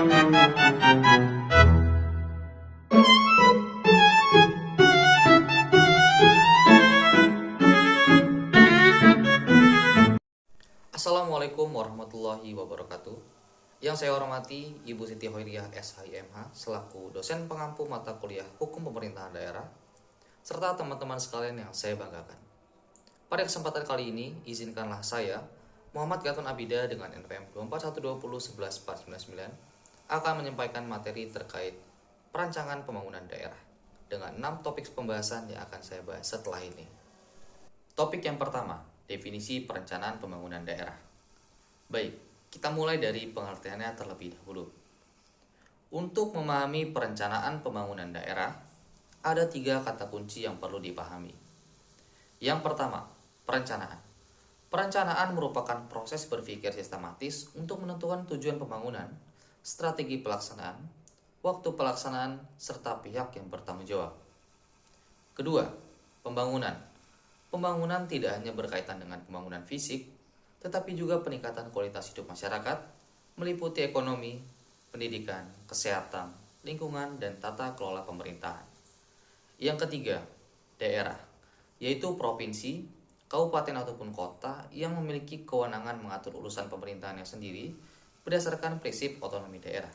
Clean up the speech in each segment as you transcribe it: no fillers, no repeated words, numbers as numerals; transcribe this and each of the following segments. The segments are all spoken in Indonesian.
Assalamualaikum warahmatullahi wabarakatuh. Yang saya hormati Ibu Siti Hoiriah SHIMH selaku dosen pengampu mata kuliah Hukum Pemerintahan Daerah serta teman-teman sekalian yang saya banggakan. Pada kesempatan kali ini, izinkanlah saya, Muhammad Gatun Abida dengan NPM 24120111499 akan menyampaikan materi terkait perancangan pembangunan daerah dengan 6 topik pembahasan yang akan saya bahas setelah ini. Topik yang pertama, definisi perencanaan pembangunan daerah. Baik, kita mulai dari pengertiannya terlebih dahulu. Untuk memahami perencanaan pembangunan daerah, ada 3 kata kunci yang perlu dipahami. Yang pertama, perencanaan. Perencanaan merupakan proses berpikir sistematis untuk menentukan tujuan pembangunan, strategi pelaksanaan, waktu pelaksanaan, serta pihak yang bertanggung jawab. Kedua, pembangunan. Pembangunan tidak hanya berkaitan dengan pembangunan fisik, tetapi juga peningkatan kualitas hidup masyarakat, meliputi ekonomi, pendidikan, kesehatan, lingkungan, dan tata kelola pemerintahan. Yang ketiga, daerah, yaitu provinsi, kabupaten ataupun kota yang memiliki kewenangan mengatur urusan pemerintahannya sendiri berdasarkan prinsip otonomi daerah.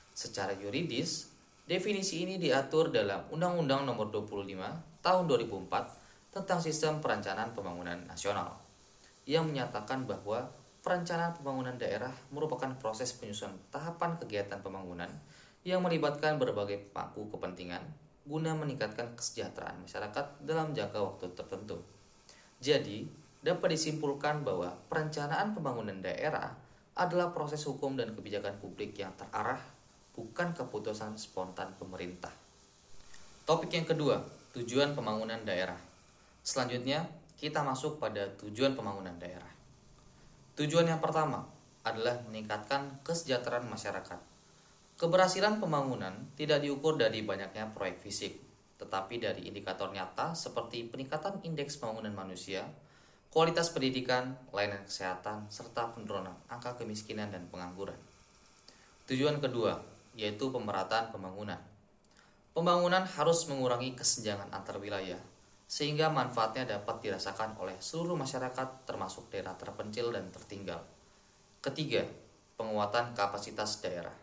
Secara yuridis, definisi ini diatur dalam Undang-Undang Nomor 25 Tahun 2004 tentang Sistem Perencanaan Pembangunan Nasional yang menyatakan bahwa perencanaan pembangunan daerah merupakan proses penyusunan tahapan kegiatan pembangunan yang melibatkan berbagai pemangku kepentingan guna meningkatkan kesejahteraan masyarakat dalam jangka waktu tertentu. Jadi, dapat disimpulkan bahwa perencanaan pembangunan daerah adalah proses hukum dan kebijakan publik yang terarah, bukan keputusan spontan pemerintah. Topik yang kedua, tujuan pembangunan daerah. Selanjutnya, kita masuk pada tujuan pembangunan daerah. Tujuan yang pertama adalah meningkatkan kesejahteraan masyarakat. Keberhasilan pembangunan tidak diukur dari banyaknya proyek fisik, tetapi dari indikator nyata seperti peningkatan indeks pembangunan manusia, kualitas pendidikan, layanan kesehatan, serta penurunan angka kemiskinan dan pengangguran. Tujuan kedua, yaitu pemerataan pembangunan. Pembangunan harus mengurangi kesenjangan antar wilayah, sehingga manfaatnya dapat dirasakan oleh seluruh masyarakat termasuk daerah terpencil dan tertinggal. Ketiga, penguatan kapasitas daerah.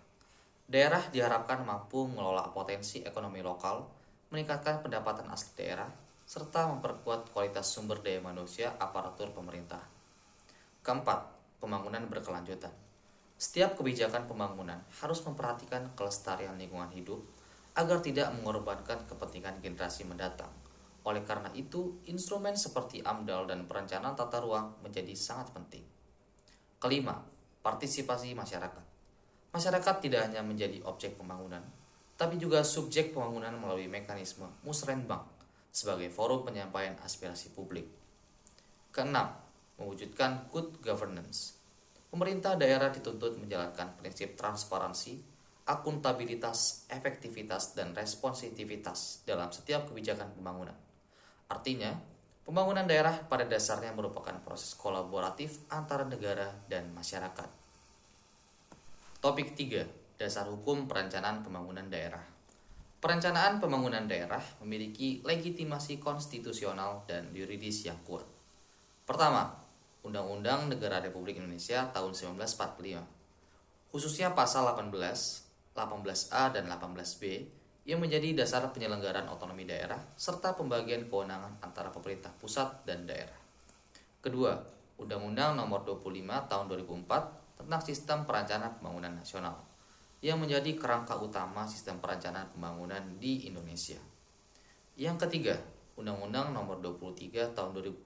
Daerah diharapkan mampu mengelola potensi ekonomi lokal, meningkatkan pendapatan asli daerah, serta memperkuat kualitas sumber daya manusia aparatur pemerintah. Keempat, pembangunan berkelanjutan. Setiap kebijakan pembangunan harus memperhatikan kelestarian lingkungan hidup agar tidak mengorbankan kepentingan generasi mendatang. Oleh karena itu, instrumen seperti AMDAL dan perencanaan tata ruang menjadi sangat penting. Kelima, partisipasi masyarakat. Masyarakat tidak hanya menjadi objek pembangunan, tapi juga subjek pembangunan melalui mekanisme musrenbang sebagai forum penyampaian aspirasi publik. Keenam, mewujudkan good governance. Pemerintah daerah dituntut menjalankan prinsip transparansi, akuntabilitas, efektivitas, dan responsivitas dalam setiap kebijakan pembangunan. Artinya, pembangunan daerah pada dasarnya merupakan proses kolaboratif antara negara dan masyarakat. Topik 3. Dasar hukum perencanaan pembangunan daerah. Perencanaan pembangunan daerah memiliki legitimasi konstitusional dan yuridis yang kuat. Pertama, Undang-Undang Negara Republik Indonesia tahun 1945, khususnya pasal 18, 18A, dan 18B, yang menjadi dasar penyelenggaraan otonomi daerah serta pembagian kewenangan antara pemerintah pusat dan daerah. Kedua, Undang-Undang Nomor 25 Tahun 2004 tentang Sistem Perencanaan Pembangunan Nasional yang menjadi kerangka utama sistem perencanaan pembangunan di Indonesia. Yang ketiga, Undang-Undang Nomor 23 Tahun 2014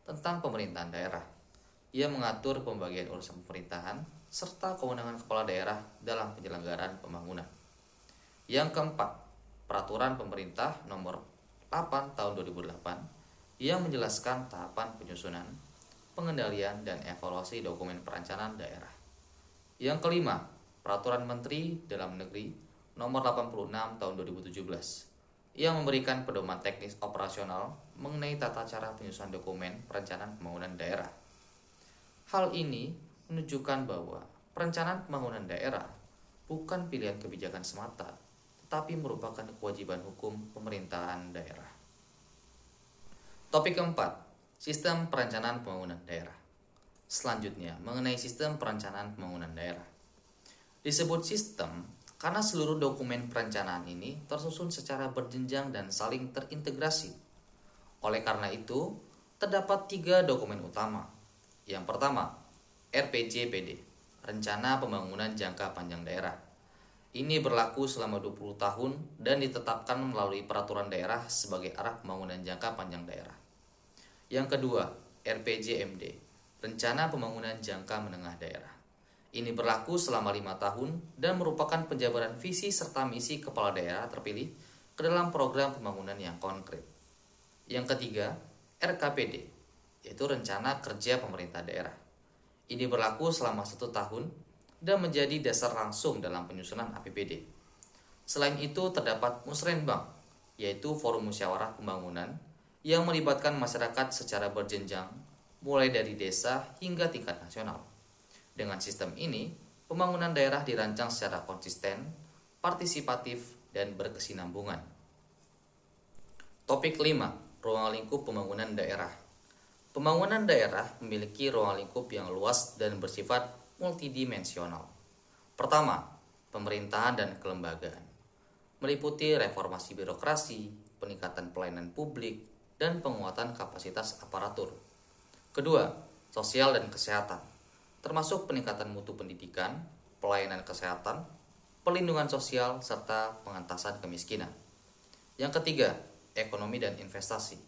tentang Pemerintahan Daerah yang mengatur pembagian urusan pemerintahan serta kewenangan kepala daerah dalam penyelenggaraan pembangunan. Yang keempat, Peraturan Pemerintah Nomor 8 Tahun 2008 yang menjelaskan tahapan penyusunan, pengendalian, dan evaluasi dokumen perencanaan daerah. Yang kelima, Peraturan Menteri Dalam Negeri Nomor 86 Tahun 2017 yang memberikan pedoman teknis operasional mengenai tata cara penyusunan dokumen perencanaan pembangunan daerah. Hal ini menunjukkan bahwa perencanaan pembangunan daerah bukan pilihan kebijakan semata, tetapi merupakan kewajiban hukum pemerintahan daerah. Topik keempat, sistem perencanaan pembangunan daerah. Selanjutnya, mengenai sistem perencanaan pembangunan daerah. Disebut sistem karena seluruh dokumen perencanaan ini tersusun secara berjenjang dan saling terintegrasi. Oleh karena itu, terdapat 3 dokumen utama. Yang pertama, RPJPD, Rencana Pembangunan Jangka Panjang Daerah. Ini berlaku selama 20 tahun dan ditetapkan melalui peraturan daerah sebagai arah pembangunan jangka panjang daerah. Yang kedua, RPJMD, Rencana Pembangunan Jangka Menengah Daerah. Ini berlaku selama 5 tahun dan merupakan penjabaran visi serta misi kepala daerah terpilih ke dalam program pembangunan yang konkret. Yang ketiga, RKPD, yaitu Rencana Kerja Pemerintah Daerah. Ini berlaku selama 1 tahun dan menjadi dasar langsung dalam penyusunan APBD. Selain itu terdapat Musrenbang, yaitu Forum Musyawarah Pembangunan yang melibatkan masyarakat secara berjenjang, mulai dari desa hingga tingkat nasional. Dengan sistem ini, pembangunan daerah dirancang secara konsisten, partisipatif, dan berkesinambungan. Topik 5, ruang lingkup pembangunan daerah. Pembangunan daerah memiliki ruang lingkup yang luas dan bersifat multidimensional. Pertama, pemerintahan dan kelembagaan. Meliputi reformasi birokrasi, peningkatan pelayanan publik, dan penguatan kapasitas aparatur. Kedua, sosial dan kesehatan, termasuk peningkatan mutu pendidikan, pelayanan kesehatan, perlindungan sosial, serta pengentasan kemiskinan. Yang ketiga, ekonomi dan investasi,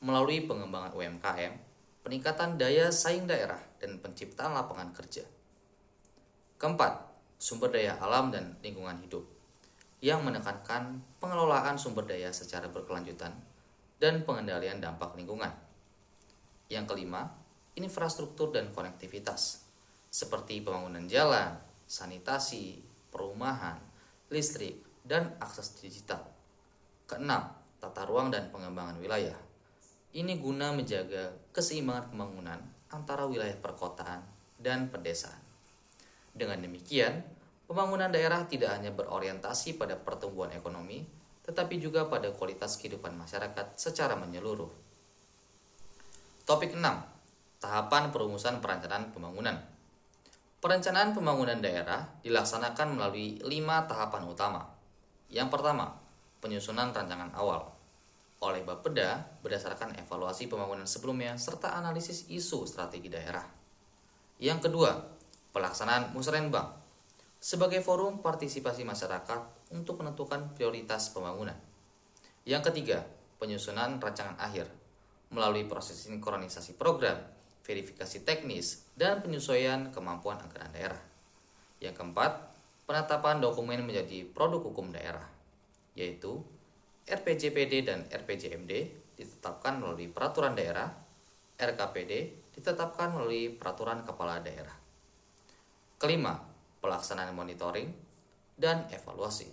melalui pengembangan UMKM, peningkatan daya saing daerah, dan penciptaan lapangan kerja. Keempat, sumber daya alam dan lingkungan hidup, yang menekankan pengelolaan sumber daya secara berkelanjutan dan pengendalian dampak lingkungan. Yang kelima, infrastruktur dan konektivitas, seperti pembangunan jalan, sanitasi, perumahan, listrik, dan akses digital. Keenam, tata ruang dan pengembangan wilayah. Ini guna menjaga keseimbangan pembangunan antara wilayah perkotaan dan pedesaan. Dengan demikian, pembangunan daerah tidak hanya berorientasi pada pertumbuhan ekonomi, tetapi juga pada kualitas kehidupan masyarakat secara menyeluruh. Topik 6. Tahapan perumusan perencanaan pembangunan. Perencanaan pembangunan daerah dilaksanakan melalui 5 tahapan utama. Yang pertama, penyusunan rancangan awal oleh Bapeda berdasarkan evaluasi pembangunan sebelumnya serta analisis isu strategi daerah. Yang kedua, pelaksanaan Musrenbang sebagai forum partisipasi masyarakat untuk menentukan prioritas pembangunan. Yang ketiga, penyusunan rancangan akhir melalui proses sinkronisasi program, verifikasi teknis, dan penyesuaian kemampuan anggaran daerah. Yang keempat, penetapan dokumen menjadi produk hukum daerah, yaitu RPJPD dan RPJMD ditetapkan melalui peraturan daerah, RKPD ditetapkan melalui peraturan kepala daerah. Kelima, pelaksanaan monitoring dan evaluasi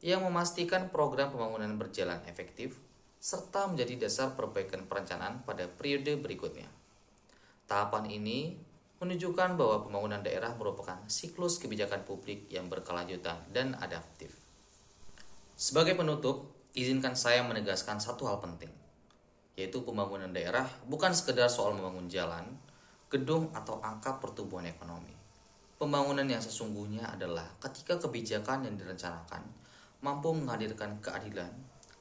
yang memastikan program pembangunan berjalan efektif serta menjadi dasar perbaikan perencanaan pada periode berikutnya. Tahapan ini menunjukkan bahwa pembangunan daerah merupakan siklus kebijakan publik yang berkelanjutan dan adaptif. Sebagai penutup, izinkan saya menegaskan satu hal penting, yaitu pembangunan daerah bukan sekedar soal membangun jalan, gedung, atau angka pertumbuhan ekonomi. Pembangunan yang sesungguhnya adalah ketika kebijakan yang direncanakan mampu menghadirkan keadilan,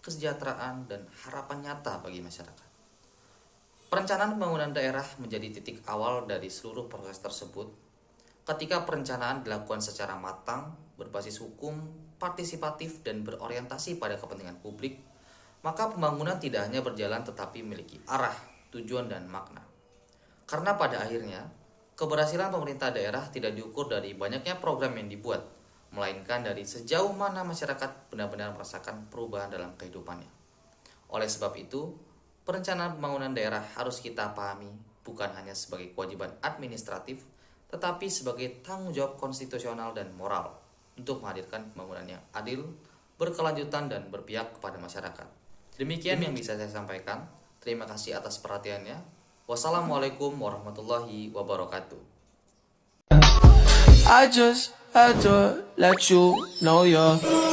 kesejahteraan, dan harapan nyata bagi masyarakat. Perencanaan pembangunan daerah menjadi titik awal dari seluruh proses tersebut. Ketika perencanaan dilakukan secara matang, berbasis hukum, partisipatif, dan berorientasi pada kepentingan publik, maka pembangunan tidak hanya berjalan tetapi memiliki arah, tujuan, dan makna. Karena pada akhirnya, keberhasilan pemerintah daerah tidak diukur dari banyaknya program yang dibuat, melainkan dari sejauh mana masyarakat benar-benar merasakan perubahan dalam kehidupannya. Oleh sebab itu, perencanaan pembangunan daerah harus kita pahami bukan hanya sebagai kewajiban administratif, tetapi sebagai tanggung jawab konstitusional dan moral untuk menghadirkan pembangunan yang adil, berkelanjutan, dan berpihak kepada masyarakat. Demikian yang bisa saya sampaikan. Terima kasih atas perhatiannya. Wassalamualaikum warahmatullahi wabarakatuh. I just I do let you know you're